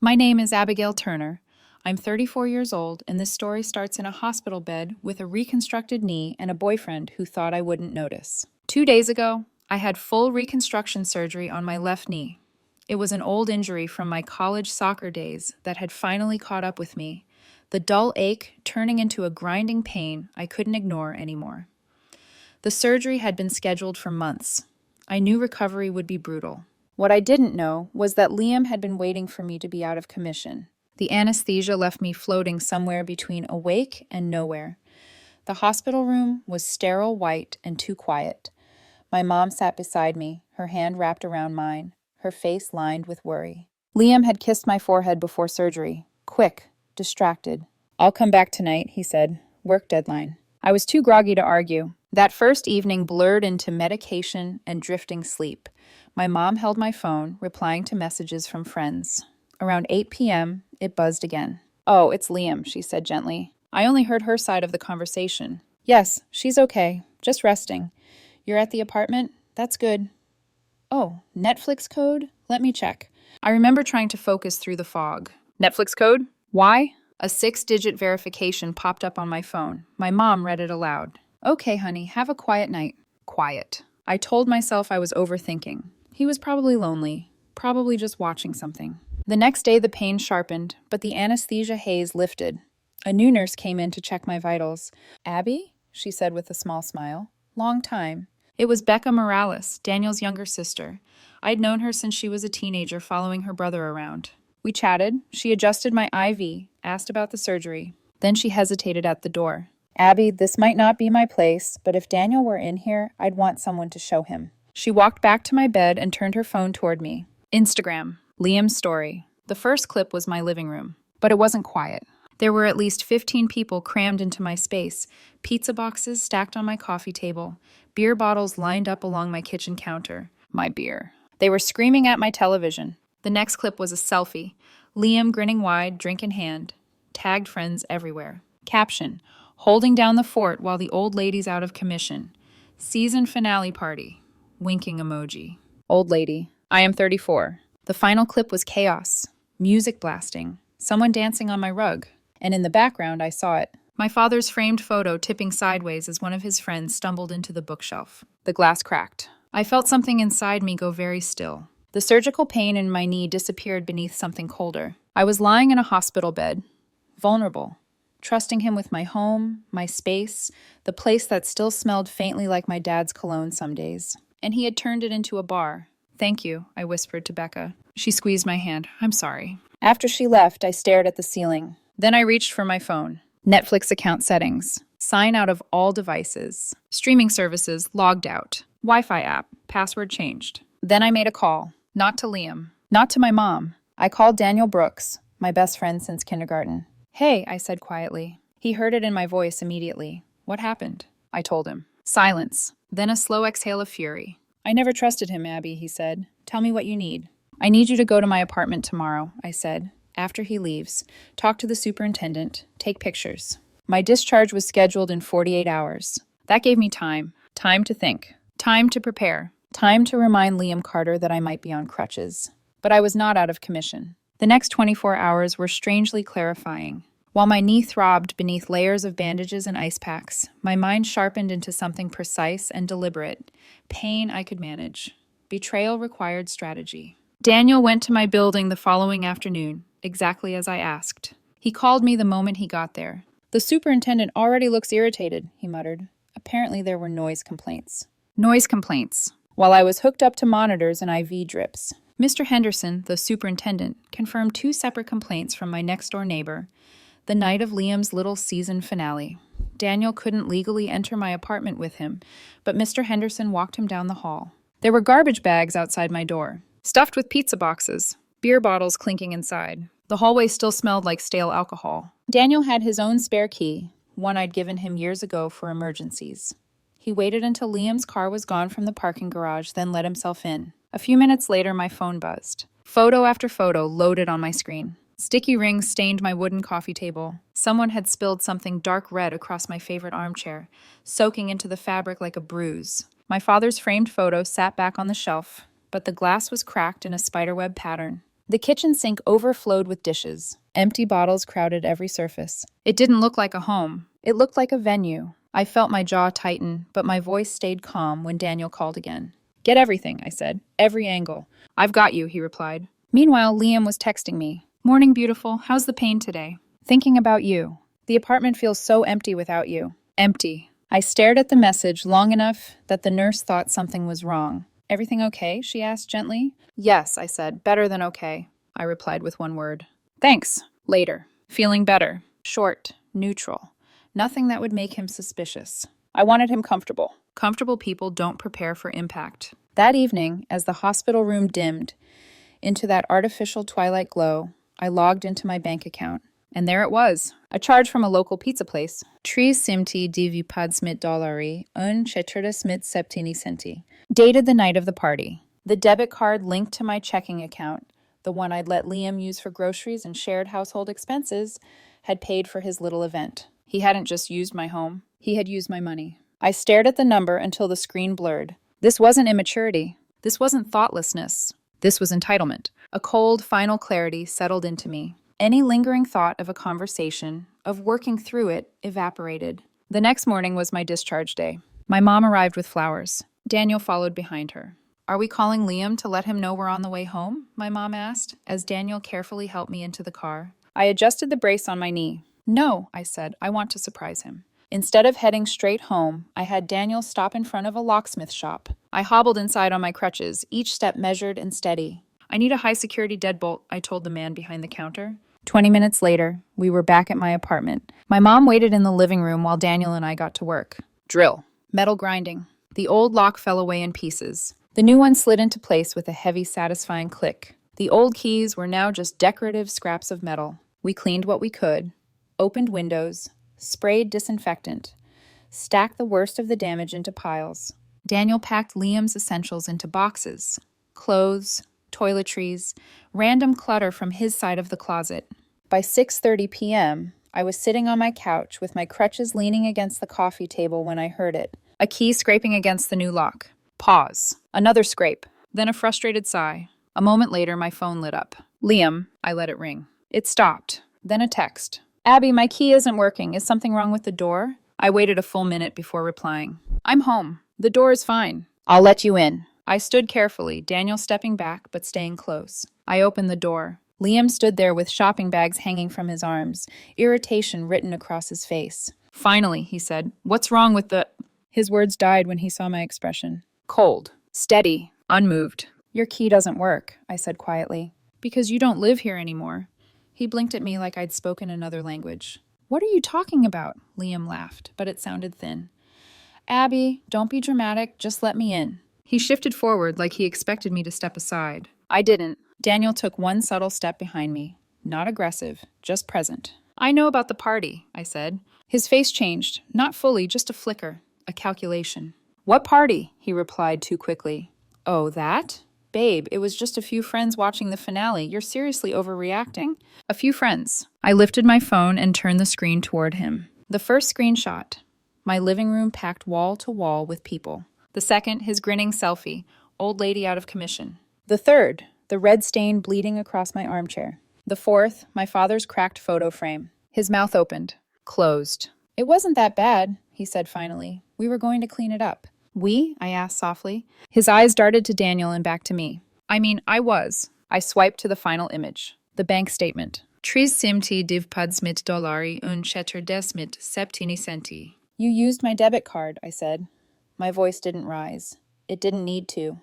My name is Abigail Turner. I'm 34 years old, and this story starts in a hospital bed with a reconstructed knee and a boyfriend who thought I wouldn't notice. 2 days ago, I had full reconstruction surgery on my left knee. It was an old injury from my college soccer days that had finally caught up with me, the dull ache turning into a grinding pain I couldn't ignore anymore. The surgery had been scheduled for months. I knew recovery would be brutal. What I didn't know was that Liam had been waiting for me to be out of commission. The anesthesia left me floating somewhere between awake and nowhere. The hospital room was sterile white and too quiet. My mom sat beside me, her hand wrapped around mine, her face lined with worry. Liam had kissed my forehead before surgery. Quick, distracted. "I'll come back tonight," he said. "Work deadline." I was too groggy to argue. That first evening blurred into medication and drifting sleep. My mom held my phone, replying to messages from friends. Around 8 p.m., it buzzed again. "Oh, it's Liam," she said gently. I only heard her side of the conversation. "Yes, she's okay. Just resting. You're at the apartment? That's good." "Oh, Netflix code? Let me check." I remember trying to focus through the fog. "Netflix code? Why?" A 6-digit verification popped up on my phone. My mom read it aloud. "Okay, honey, have a quiet night." Quiet. I told myself I was overthinking. He was probably lonely, probably just watching something. The next day the pain sharpened, but the anesthesia haze lifted. A new nurse came in to check my vitals. "Abby?" she said with a small smile. "Long time." It was Becca Morales, Daniel's younger sister. I'd known her since she was a teenager following her brother around. We chatted. She adjusted my IV, asked about the surgery. Then she hesitated at the door. "Abby, this might not be my place, but if Daniel were in here, I'd want someone to show him." She walked back to my bed and turned her phone toward me. Instagram. Liam's story. The first clip was my living room. But it wasn't quiet. There were at least 15 people crammed into my space, pizza boxes stacked on my coffee table, beer bottles lined up along my kitchen counter. My beer. They were screaming at my television. The next clip was a selfie. Liam grinning wide, drink in hand. Tagged friends everywhere. Caption: "Holding down the fort while the old lady's out of commission. Season finale party." Winking emoji. Old lady. I am 34. The final clip was chaos. Music blasting. Someone dancing on my rug. And in the background, I saw it. My father's framed photo tipping sideways as one of his friends stumbled into the bookshelf. The glass cracked. I felt something inside me go very still. The surgical pain in my knee disappeared beneath something colder. I was lying in a hospital bed, vulnerable, trusting him with my home, my space, the place that still smelled faintly like my dad's cologne some days. And he had turned it into a bar. "Thank you," I whispered to Becca. She squeezed my hand. "I'm sorry." After she left, I stared at the ceiling. Then I reached for my phone. Netflix account settings. Sign out of all devices. Streaming services logged out. Wi-Fi app. Password changed. Then I made a call. Not to Liam. Not to my mom. I called Daniel Brooks, my best friend since kindergarten. "Hey," I said quietly. He heard it in my voice immediately. "What happened?" I told him. Silence. Then a slow exhale of fury. "I never trusted him, Abby," he said. "Tell me what you need." "I need you to go to my apartment tomorrow," I said. "After he leaves. Talk to the superintendent. Take pictures." My discharge was scheduled in 48 hours. That gave me time. Time to think. Time to prepare. Time to remind Liam Carter that I might be on crutches. But I was not out of commission. The next 24 hours were strangely clarifying. While my knee throbbed beneath layers of bandages and ice packs, my mind sharpened into something precise and deliberate. Pain I could manage. Betrayal required strategy. Daniel went to my building the following afternoon, exactly as I asked. He called me the moment he got there. "The superintendent already looks irritated," he muttered. Apparently there were noise complaints. Noise complaints. While I was hooked up to monitors and IV drips. Mr. Henderson, the superintendent, confirmed 2 separate complaints from my next-door neighbor, the night of Liam's little season finale. Daniel couldn't legally enter my apartment with him, but Mr. Henderson walked him down the hall. There were garbage bags outside my door, stuffed with pizza boxes, beer bottles clinking inside. The hallway still smelled like stale alcohol. Daniel had his own spare key, one I'd given him years ago for emergencies. He waited until Liam's car was gone from the parking garage, then let himself in. A few minutes later, my phone buzzed. Photo after photo loaded on my screen. Sticky rings stained my wooden coffee table. Someone had spilled something dark red across my favorite armchair, soaking into the fabric like a bruise. My father's framed photo sat back on the shelf, but the glass was cracked in a spiderweb pattern. The kitchen sink overflowed with dishes. Empty bottles crowded every surface. It didn't look like a home. It looked like a venue. I felt my jaw tighten, but my voice stayed calm when Daniel called again. Get everything, I said. Every angle. I've got you, he replied. Meanwhile, Liam was texting me. Morning, beautiful. How's the pain today? Thinking about you. The apartment feels so empty without you. Empty. I stared at the message long enough that the nurse thought something was wrong. Everything okay? She asked gently. Yes, I said. Better than okay. I replied with one word. Thanks. Later. Feeling better. Short. Neutral. Nothing that would make him suspicious. I wanted him comfortable. Comfortable people don't prepare for impact. That evening, as the hospital room dimmed into that artificial twilight glow, I logged into my bank account. And there it was, a charge from a local pizza place. 3 centi $4 un 4 centi. Dated the night of the party. The debit card linked to my checking account, the one I'd let Liam use for groceries and shared household expenses, had paid for his little event. He hadn't just used my home. He had used my money. I stared at the number until the screen blurred. This wasn't immaturity. This wasn't thoughtlessness. This was entitlement. A cold, final clarity settled into me. Any lingering thought of a conversation, of working through it, evaporated. The next morning was my discharge day. My mom arrived with flowers. Daniel followed behind her. Are we calling Liam to let him know we're on the way home? My mom asked, as Daniel carefully helped me into the car. I adjusted the brace on my knee. No, I said, I want to surprise him. Instead of heading straight home, I had Daniel stop in front of a locksmith shop. I hobbled inside on my crutches, each step measured and steady. I need a high-security deadbolt, I told the man behind the counter. 20 minutes later, we were back at my apartment. My mom waited in the living room while Daniel and I got to work. Drill. Metal grinding. The old lock fell away in pieces. The new one slid into place with a heavy, satisfying click. The old keys were now just decorative scraps of metal. We cleaned what we could, opened windows, sprayed disinfectant, stacked the worst of the damage into piles. Daniel packed Liam's essentials into boxes. Clothes, toiletries, random clutter from his side of the closet. By 6:30 p.m., I was sitting on my couch with my crutches leaning against the coffee table when I heard it. A key scraping against the new lock. Pause. Another scrape. Then a frustrated sigh. A moment later, my phone lit up. Liam, I let it ring. It stopped. Then a text. Abby, my key isn't working. Is something wrong with the door? I waited a full minute before replying. I'm home. The door is fine. I'll let you in. I stood carefully, Daniel stepping back but staying close. I opened the door. Liam stood there with shopping bags hanging from his arms, irritation written across his face. Finally, he said, what's wrong with the... His words died when he saw my expression. Cold. Steady. Unmoved. Your key doesn't work, I said quietly. Because you don't live here anymore. He blinked at me like I'd spoken another language. What are you talking about? Liam laughed, but it sounded thin. Abby, don't be dramatic, just let me in. He shifted forward like he expected me to step aside. I didn't. Daniel took one subtle step behind me. Not aggressive, just present. I know about the party, I said. His face changed, not fully, just a flicker, a calculation. What party? He replied too quickly. Oh, that? Babe, it was just a few friends watching the finale. You're seriously overreacting. A few friends. I lifted my phone and turned the screen toward him. The first screenshot. My living room packed wall to wall with people. The second, his grinning selfie, old lady out of commission. The third, the red stain bleeding across my armchair. The fourth, my father's cracked photo frame. His mouth opened, closed. It wasn't that bad, he said finally. We were going to clean it up. We? I asked softly. His eyes darted to Daniel and back to me. I was. I swiped to the final image. The bank statement. 3 centi $4 un 4 centi. You used my debit card, I said. My voice didn't rise. It didn't need to.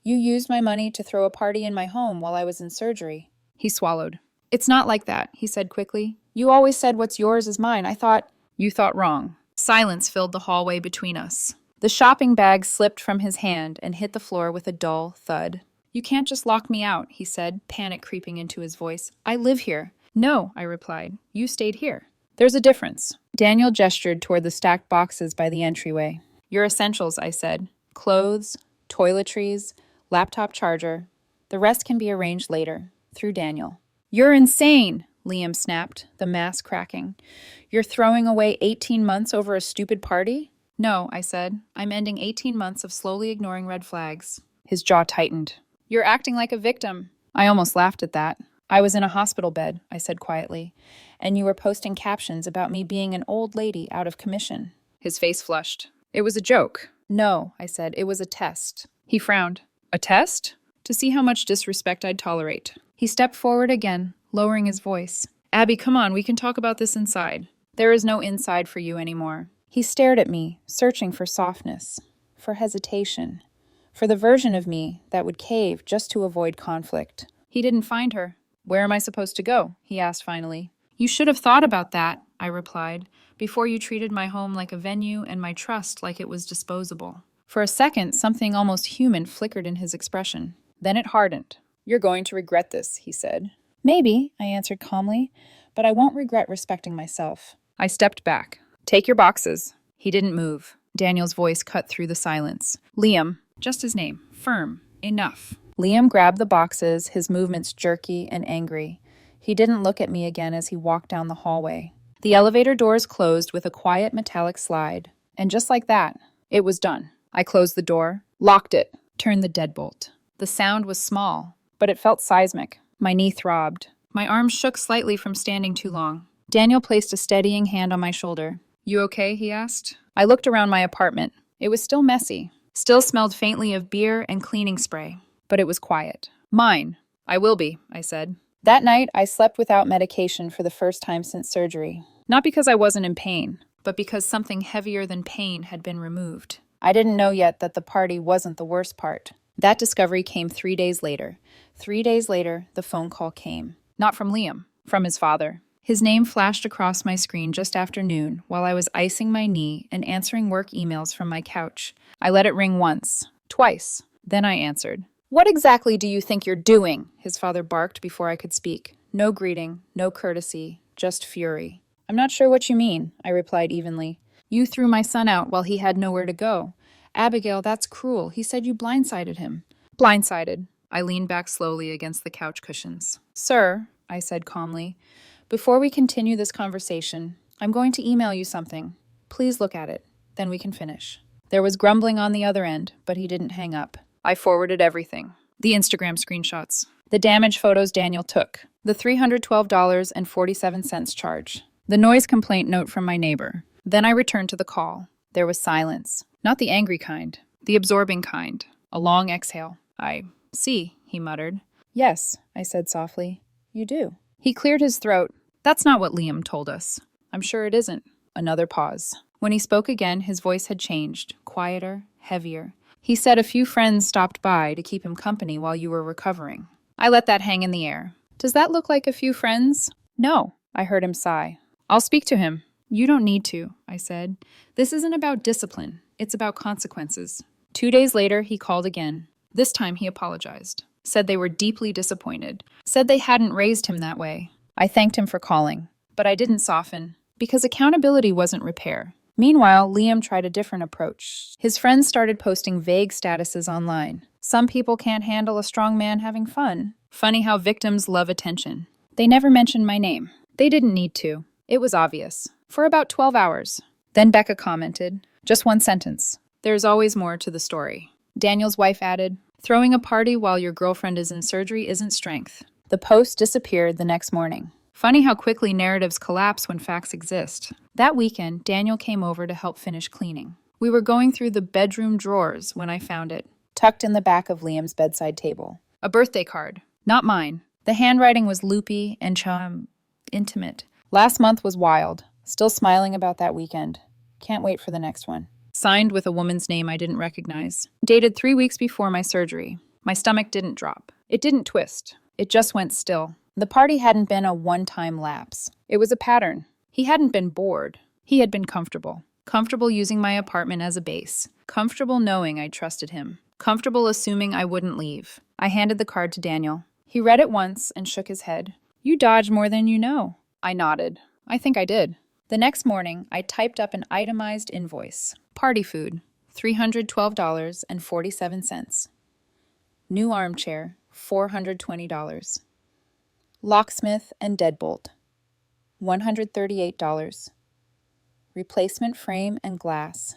You used my money to throw a party in my home while I was in surgery. He swallowed. It's not like that, he said quickly. You always said what's yours is mine. I thought... You thought wrong. Silence filled the hallway between us. The shopping bag slipped from his hand and hit the floor with a dull thud. You can't just lock me out, he said, panic creeping into his voice. I live here. No, I replied. You stayed here. There's a difference. Daniel gestured toward the stacked boxes by the entryway. Your essentials, I said. Clothes, toiletries, laptop charger. The rest can be arranged later, through Daniel. You're insane, Liam snapped, the mask cracking. You're throwing away 18 months over a stupid party? No, I said. I'm ending 18 months of slowly ignoring red flags. His jaw tightened. You're acting like a victim. I almost laughed at that. I was in a hospital bed, I said quietly, and you were posting captions about me being an old lady out of commission. His face flushed. It was a joke. No, I said, it was a test. He frowned. A test? To see how much disrespect I'd tolerate. He stepped forward again, lowering his voice. Abby, come on, we can talk about this inside. There is no inside for you anymore. He stared at me, searching for softness, for hesitation, for the version of me that would cave just to avoid conflict. He didn't find her. Where am I supposed to go? He asked finally. You should have thought about that, I replied, before you treated my home like a venue and my trust like it was disposable. For a second, something almost human flickered in his expression. Then it hardened. You're going to regret this, he said. Maybe, I answered calmly, but I won't regret respecting myself. I stepped back. Take your boxes. He didn't move. Daniel's voice cut through the silence. Liam, just his name, firm, enough. Liam grabbed the boxes, his movements jerky and angry. He didn't look at me again as he walked down the hallway. The elevator doors closed with a quiet metallic slide. And just like that, it was done. I closed the door, locked it, turned the deadbolt. The sound was small, but it felt seismic. My knee throbbed. My arms shook slightly from standing too long. Daniel placed a steadying hand on my shoulder. You okay? He asked. I looked around my apartment. It was still messy. Still smelled faintly of beer and cleaning spray. But it was quiet. Mine. I will be, I said. That night, I slept without medication for the first time since surgery. Not because I wasn't in pain, but because something heavier than pain had been removed. I didn't know yet that the party wasn't the worst part. That discovery came 3 days later. 3 days later, the phone call came. Not from Liam, from his father. His name flashed across my screen just after noon while I was icing my knee and answering work emails from my couch. I let it ring once, twice. Then I answered. What exactly do you think you're doing? His father barked before I could speak. No greeting, no courtesy, just fury. I'm not sure what you mean, I replied evenly. You threw my son out while he had nowhere to go. Abigail, that's cruel. He said you blindsided him. Blindsided. I leaned back slowly against the couch cushions. Sir, I said calmly, before we continue this conversation, I'm going to email you something. Please look at it. Then we can finish. There was grumbling on the other end, but he didn't hang up. I forwarded everything. The Instagram screenshots. The damage photos Daniel took. The $312.47 charge. The noise complaint note from my neighbor. Then I returned to the call. There was silence. Not the angry kind. The absorbing kind. A long exhale. I see, he muttered. Yes, I said softly. You do. He cleared his throat. That's not what Liam told us. I'm sure it isn't. Another pause. When he spoke again, his voice had changed. Quieter, heavier. He said a few friends stopped by to keep him company while you were recovering. I let that hang in the air. Does that look like a few friends? No, I heard him sigh. I'll speak to him. You don't need to, I said. This isn't about discipline. It's about consequences. 2 days later, he called again. This time he apologized. Said they were deeply disappointed. Said they hadn't raised him that way. I thanked him for calling. But I didn't soften. Because accountability wasn't repair. Meanwhile, Liam tried a different approach. His friends started posting vague statuses online. Some people can't handle a strong man having fun. Funny how victims love attention. They never mentioned my name. They didn't need to. It was obvious. For about 12 hours. Then Becca commented, just one sentence. There's always more to the story. Daniel's wife added, throwing a party while your girlfriend is in surgery isn't strength. The post disappeared the next morning. Funny how quickly narratives collapse when facts exist. That weekend, Daniel came over to help finish cleaning. We were going through the bedroom drawers when I found it, tucked in the back of Liam's bedside table. A birthday card. Not mine. The handwriting was loopy and intimate. Last month was wild. Still smiling about that weekend. Can't wait for the next one. Signed with a woman's name I didn't recognize. Dated 3 weeks before my surgery. My stomach didn't drop. It didn't twist. It just went still. The party hadn't been a one-time lapse. It was a pattern. He hadn't been bored. He had been comfortable. Comfortable using my apartment as a base. Comfortable knowing I trusted him. Comfortable assuming I wouldn't leave. I handed the card to Daniel. He read it once and shook his head. You dodge more than you know. I nodded. I think I did. The next morning, I typed up an itemized invoice. Party food, $312.47. New armchair, $420. Locksmith and deadbolt, $138. Replacement frame and glass,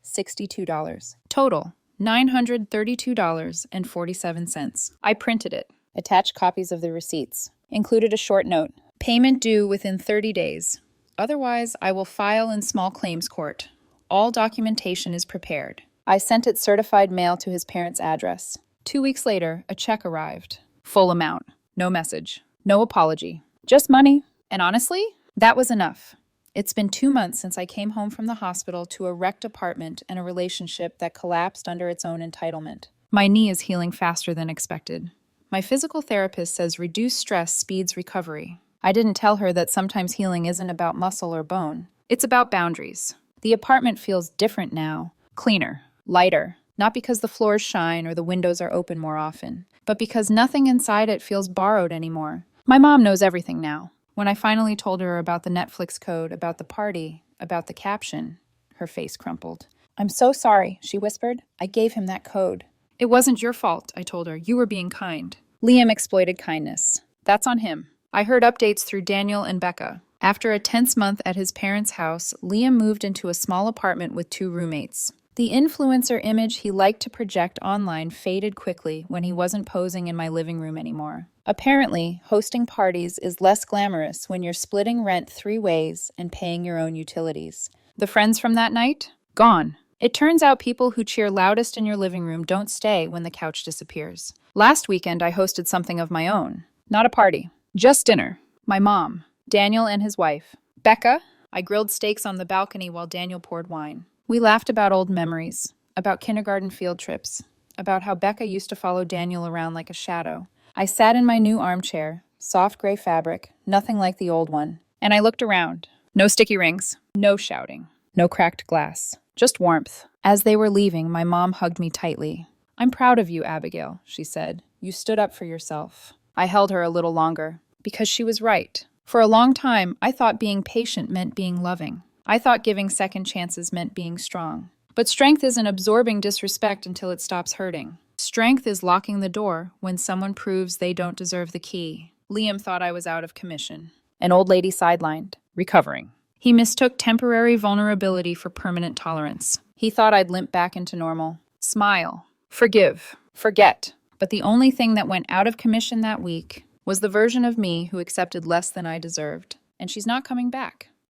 $62. Total, $932.47. I printed it. Attached copies of the receipts. Included a short note. Payment due within 30 days. Otherwise, I will file in small claims court. All documentation is prepared. I sent it certified mail to his parents' address. 2 weeks later, a check arrived. Full amount. No message. No apology. Just money. And honestly, that was enough. It's been 2 months since I came home from the hospital to a wrecked apartment and a relationship that collapsed under its own entitlement. My knee is healing faster than expected. My physical therapist says reduced stress speeds recovery. I didn't tell her that sometimes healing isn't about muscle or bone. It's about boundaries. The apartment feels different now. Cleaner. Lighter. Not because the floors shine or the windows are open more often, but because nothing inside it feels borrowed anymore. My mom knows everything now. When I finally told her about the Netflix code, about the party, about the caption, her face crumpled. "I'm so sorry," she whispered. "I gave him that code." "It wasn't your fault," I told her. "You were being kind." Liam exploited kindness. That's on him. I heard updates through Daniel and Becca. After a tense month at his parents' house, Liam moved into a small apartment with 2 roommates. The influencer image he liked to project online faded quickly when he wasn't posing in my living room anymore. Apparently, hosting parties is less glamorous when you're splitting rent 3 ways and paying your own utilities. The friends from that night? Gone. It turns out people who cheer loudest in your living room don't stay when the couch disappears. Last weekend, I hosted something of my own. Not a party. Just dinner. My mom, Daniel and his wife, Becca. I grilled steaks on the balcony while Daniel poured wine. We laughed about old memories, about kindergarten field trips, about how Becca used to follow Daniel around like a shadow. I sat in my new armchair, soft gray fabric, nothing like the old one, and I looked around. No sticky rings, no shouting, no cracked glass, just warmth. As they were leaving, my mom hugged me tightly. "I'm proud of you, Abigail," she said. "You stood up for yourself." I held her a little longer, because she was right. For a long time, I thought being patient meant being loving. I thought giving second chances meant being strong. But strength isn't absorbing disrespect until it stops hurting. Strength is locking the door when someone proves they don't deserve the key. Liam thought I was out of commission. An old lady sidelined, recovering. He mistook temporary vulnerability for permanent tolerance. He thought I'd limp back into normal. Smile. Forgive. Forget. But the only thing that went out of commission that week was the version of me who accepted less than I deserved. And she's not coming back.